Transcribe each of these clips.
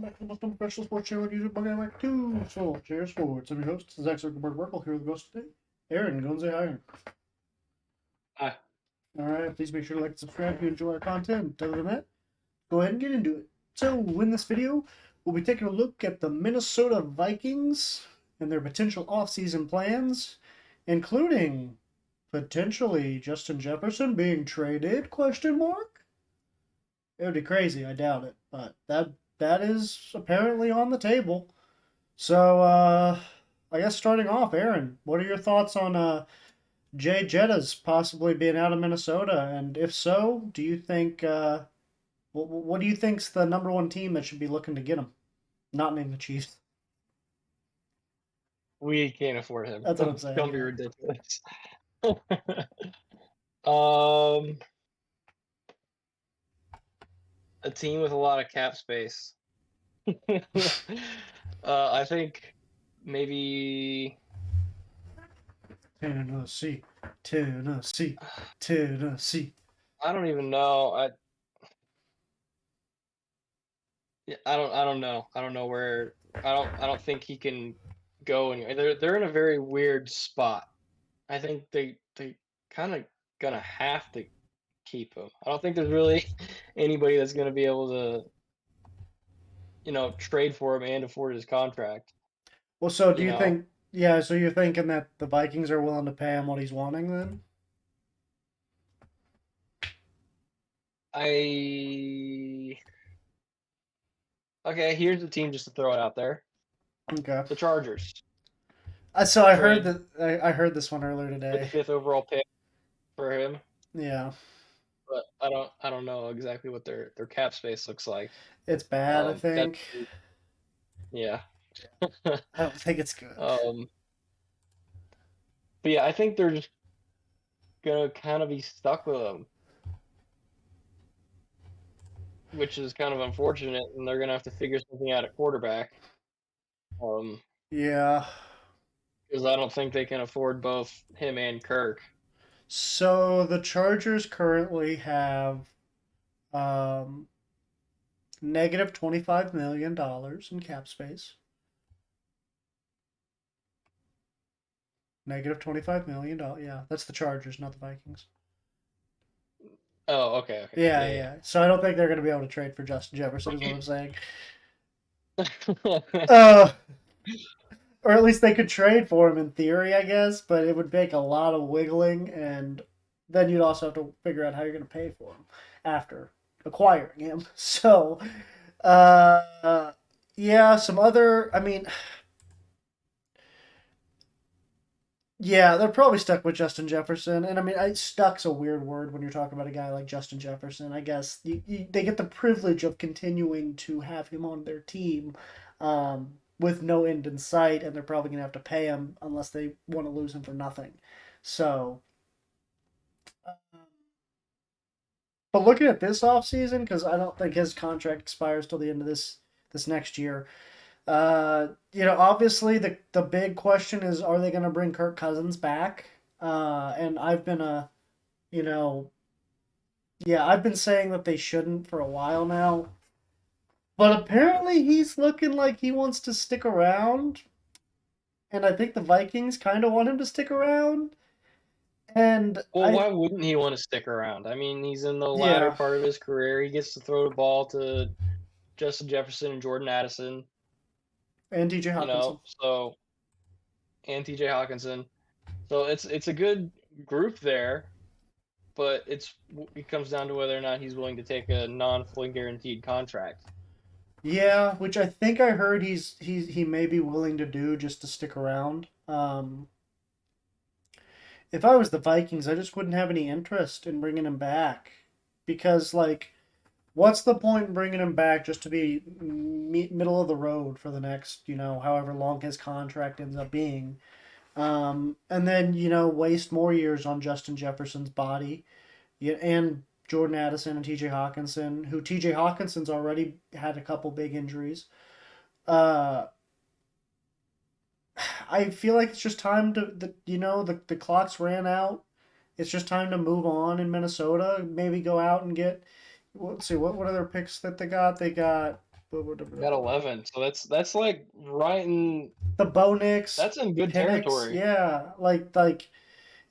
back to the most professional sports channel on YouTube. Welcome back to Soul Chair Sports. I'm your host, Zach Zuckerberg Merkel, here with the host today, Aaron. Go and say hi. Hi. All right, please make sure to like and subscribe if you enjoy our content. Other than that, go ahead and get into it. So, in this video, we'll be taking a look at the Minnesota Vikings and their potential offseason plans, including potentially Justin Jefferson being traded? Question mark. It would be crazy. I doubt it, but that is apparently on the table. So, I guess starting off, Aaron, what are your thoughts on Jay Jettas possibly being out of Minnesota? And if so, do you think what do you think's the number one team that should be looking to get him? Not named the Chiefs. We can't afford him. That's what I'm saying. Don't be Yeah. ridiculous. Um, a team with a lot of cap space. I think maybe Tennessee, Tennessee, Tennessee. I don't even know. I don't know. I don't know where. I don't think he can go anywhere. They're in a very weird spot. I think they kind of gonna have to keep him. I don't think there's really anybody that's gonna be able to trade for him and afford his contract. Well, so do You you know, think? Yeah, so you're thinking that the Vikings are willing to pay him what he's wanting then? I okay. Here's the team just to throw it out there: Okay. the Chargers So I heard trade that I heard this one earlier with the today. fifth overall pick for him, Yeah, but I don't know exactly what their cap space looks like. it's bad. I That think. yeah. I don't think it's good. um, but yeah, I think they're just gonna kind of be stuck with him, which is kind of unfortunate, and they're gonna have to figure something out at quarterback. Um, Yeah. because I don't think they can afford both him and Kirk. So the Chargers currently have um, negative $25 million in cap space. Negative $25 million. Yeah, that's the Chargers, not the Vikings. Oh, okay, okay, Yeah, yeah, yeah. So I don't think they're going to be able to trade for Justin Jefferson. Is what I'm saying. yeah. Uh, or at least they could trade for him in theory, I guess. But it would take a lot of wiggling, and then you'd also have to figure out how you're going to pay for him after acquiring him. So, uh, yeah, some other. I mean, yeah, they're probably stuck with Justin Jefferson, and I mean, stuck's a weird word when you're talking about a guy like Justin Jefferson. I guess they get the privilege of continuing to have him on their team, with no end in sight, and they're probably gonna have to pay him unless they want to lose him for nothing. So, but looking at this offseason, because I don't think his contract expires till the end of this next year. Obviously the big question is, are they going to bring Kirk Cousins back? And I've been you know, yeah, I've been saying that they shouldn't for a while now. But apparently he's looking like he wants to stick around, and I think the Vikings kind of want him to stick around. And Well, why wouldn't he want to stick around? I mean, he's in the latter yeah, part of his career. He gets to throw the ball to Justin Jefferson and Jordan Addison, and TJ Hawkinson. so and TJ Hawkinson. So it's a good group there, but it comes down to whether or not he's willing to take a non-fully guaranteed contract. Yeah, which I think I heard he may be willing to do just to stick around. If I was the Vikings, I just wouldn't have any interest in bringing him back, because like, what's the point in bringing him back just to be middle of the road for the next, however long his contract ends up being, and then waste more years on Justin Jefferson's body, yeah, and Jordan Addison and T.J. Hawkinson, who T.J. Hawkinson's already had a couple big injuries. Uh, I feel like it's just time to the clock's ran out. It's just time to move on in Minnesota. Maybe go out and get. Let's see what are their picks that they got. They got Got 11. So that's like right in The Bo Nix, that's in good Penix, territory. yeah, like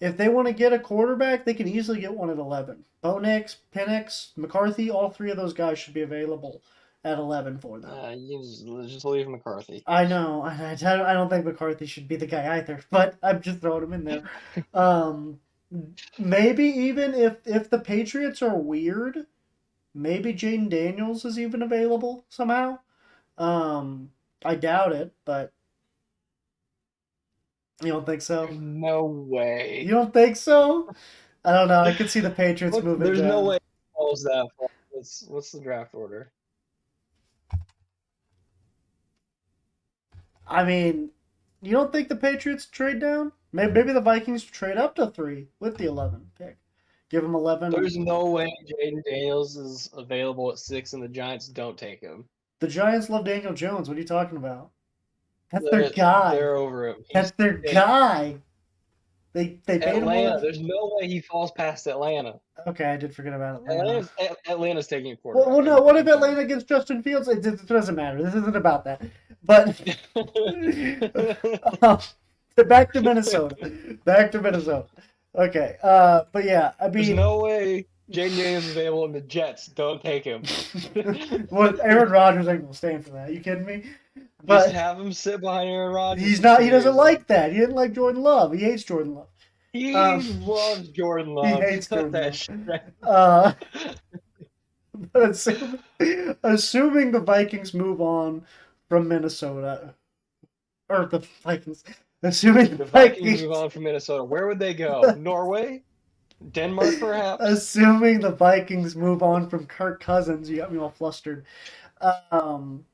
if they want to get a quarterback, they can easily get one at 11. Bo Nix, Penix, McCarthy, all three of those guys should be available at 11 for them. You just leave McCarthy. I know. I don't think McCarthy should be the guy either, but I'm just throwing him in there. Um, maybe even if the Patriots are weird, maybe Jaden Daniels is even available somehow. Um, I doubt it, but you don't think so? There's no You way. don't think so? I don't know. I could see the Patriots moving There's no down. way he falls that far. What's the draft order? I mean, you don't think the Patriots trade down? Maybe the Vikings trade up to 3 with the 11 pick. Give them 11 and There's no way Jaden Daniels is available at 6 and the Giants don't take him. the Giants love Daniel Jones. What are you talking about? That's their They're guy. they're over him. That's He's their guy. They paid him more Atlanta. than. There's no way he falls past Atlanta. Okay, I did forget about Atlanta. Atlanta's taking a Well, quarterback. no. What if I'm sorry. Atlanta gets Justin Fields? It doesn't matter. This isn't about that. But um, back to Minnesota. Back to Minnesota. Okay. But yeah, I There's mean, no way Jaden Daniels is available and the Jets don't take him. well, Aaron Rodgers ain't gonna stand for that. Are you kidding me? Just But have him sit behind Aaron Rodgers. he's for not. 2 He doesn't years and like that. He didn't like Jordan Love. He hates Jordan Love. he Um, loves Jordan he Love. hates Cut Jordan that Love. shit. Uh, but assuming the Vikings move on from Minnesota, or the Vikings, assuming the The Vikings move Vikings, on from Minnesota. Where would they go? Norway? Denmark, perhaps? assuming the Vikings move on from Kirk Cousins, you got me all flustered. Um,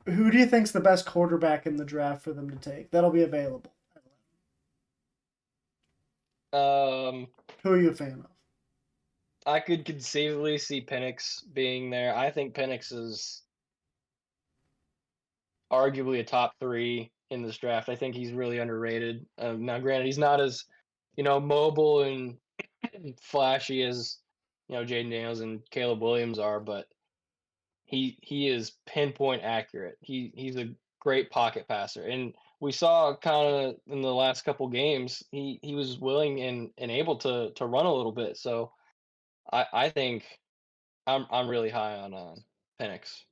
who do you think's the best quarterback in the draft for them to take? That'll be available. Um, Who are you a fan of? I could conceivably see Penix being there. I think Penix is arguably a top 3 in this draft. I think he's really underrated. Now, granted, he's not as mobile and flashy as Jaden Daniels and Caleb Williams are, but he is pinpoint accurate. He's a great pocket passer, and we saw kind of in the last couple games he was willing and able to run a little bit. So I think I'm really high on Penix.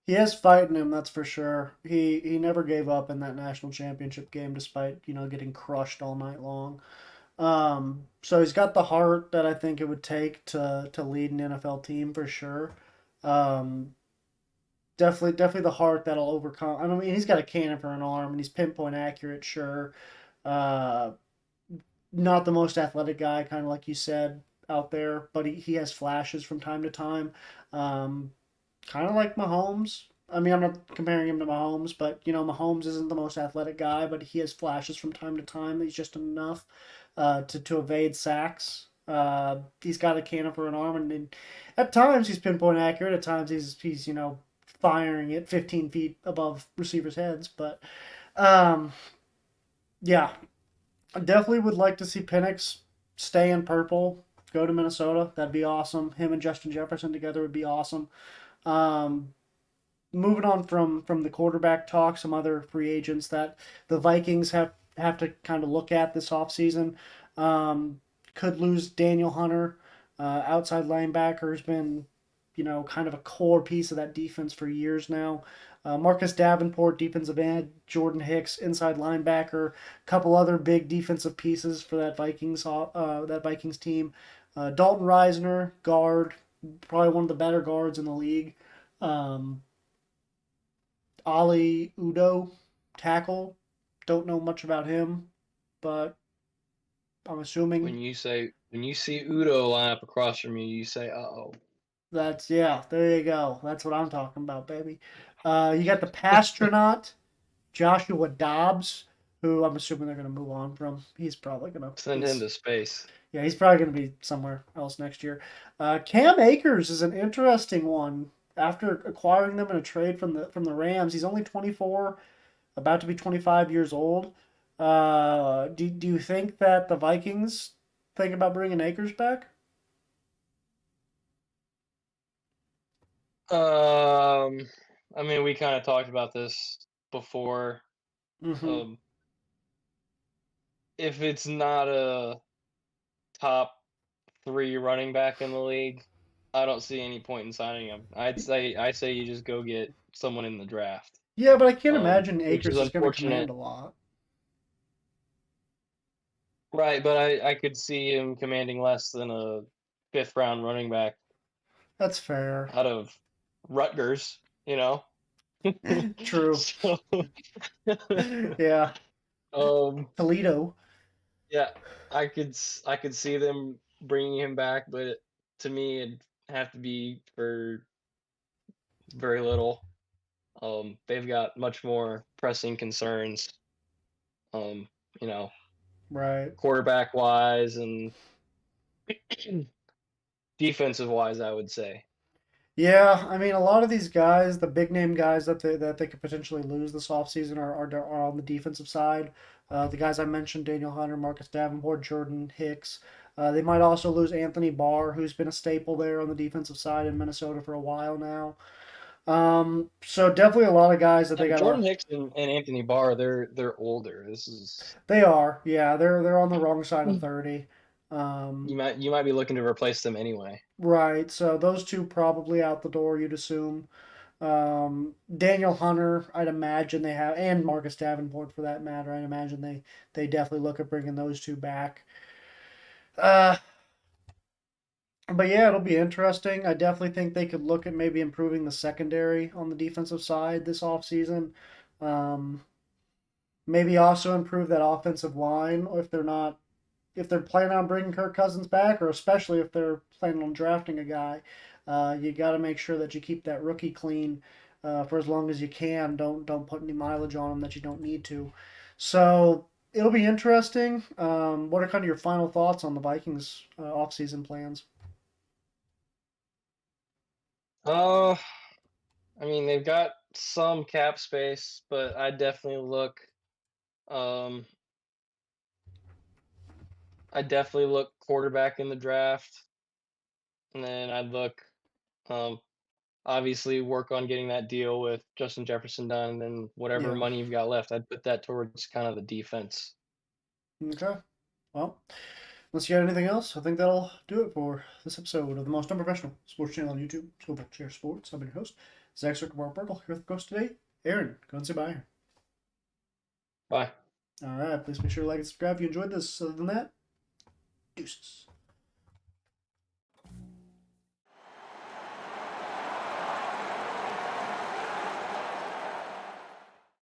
He has fight in him, that's for sure. He never gave up in that national championship game, despite getting crushed all night long. So he's got the heart that I think it would take to lead an NFL team for sure. Um, definitely the heart that'll overcome. I mean, he's got a cannon for an arm, and he's pinpoint accurate, sure. Uh, not the most athletic guy, kind of like you said out there, but he has flashes from time to time. Um, kind of like Mahomes. I mean, I'm not comparing him to Mahomes, but Mahomes isn't the most athletic guy, but he has flashes from time to time. He's just enough to evade sacks. He's got a cannon for an arm, and at times he's pinpoint accurate. At times he's firing it 15 feet above receivers' heads. But um, yeah, I definitely would like to see Penix stay in purple, go to Minnesota. That'd be awesome. Him and Justin Jefferson together would be awesome. Um, moving on from the quarterback talk, some other free agents that the Vikings have to kind of look at this offseason. Could lose Daniel Hunter, outside linebacker, has been kind of a core piece of that defense for years now. Marcus Davenport, defensive end, Jordan Hicks, inside linebacker, a couple other big defensive pieces for that Vikings team. Dalton Reisner, guard, probably one of the better guards in the league. Um, Ali Udo, tackle. Don't know much about him, but I'm assuming When you see Udo line up across from you say, "Uh oh." that's, yeah. There you go. That's what I'm talking about, baby. You got the Pastronaut, Joshua Dobbs, who I'm assuming they're going to move on from. He's probably going to Send him to space. yeah, he's probably going to be somewhere else next year. Cam Akers is an interesting one. After acquiring them in a trade from the Rams, he's only 24, about to be 25 years old. Do you think that the Vikings think about bringing Akers back? Um, I mean, we kind of talked about this before. Hmm. Um, if it's not a top three running back in the league, I don't see any point in signing him. I say you just go get someone in the draft. Yeah, but I can't imagine Which is Akers is going to command unfortunate. a lot. Right, but I could see him commanding less than a fifth round running back That's fair. out of Rutgers, you know? True. So, Yeah. um, Toledo. yeah, I could see them bringing him back, but to me, it'd have to be for very little. They've got much more pressing concerns, um, you know, Right. quarterback wise and defensive wise, I would say. Yeah, I mean, a lot of these guys, the big name guys that they could potentially lose this offseason are on the defensive side. The guys I mentioned, Daniel Hunter, Marcus Davenport, Jordan Hicks. They might also lose Anthony Barr, who's been a staple there on the defensive side in Minnesota for a while now. So definitely a lot of guys that Yeah, they but gotta. Jordan Hicks and Anthony Barr, they're older. This is They are, yeah, they're on the wrong side of 30. Um, you might be looking to replace them anyway. right. So those two probably out the door, you'd assume. Daniel Hunter, I'd imagine they have, and Marcus Davenport for that matter. I'd imagine they definitely look at bringing those two back. Uh, but yeah, it'll be interesting. I definitely think they could look at maybe improving the secondary on the defensive side this offseason. Um, maybe also improve that offensive line, or if they're planning on bringing Kirk Cousins back, or especially if they're planning on drafting a guy, you got to make sure that you keep that rookie clean for as long as you can. Don't put any mileage on him that you don't need to. So it'll be interesting. What are kind of your final thoughts on the Vikings offseason plans? Uh, I mean, they've got some cap space, but um I definitely look quarterback in the draft, and then I'd look um obviously work on getting that deal with Justin Jefferson done, and then whatever Yeah. money you've got left, I'd put that towards kind of the defense. Okay. Well, unless you got anything else, I think that'll do it for this episode of the most unprofessional sports channel on YouTube, Skol Share Sports. I'm your host, Zach Zuckerberg Burkle, here with the host today, Aaron. Go and say bye. Bye. All right, please make sure to like and subscribe if you enjoyed this. Other than that, deuces.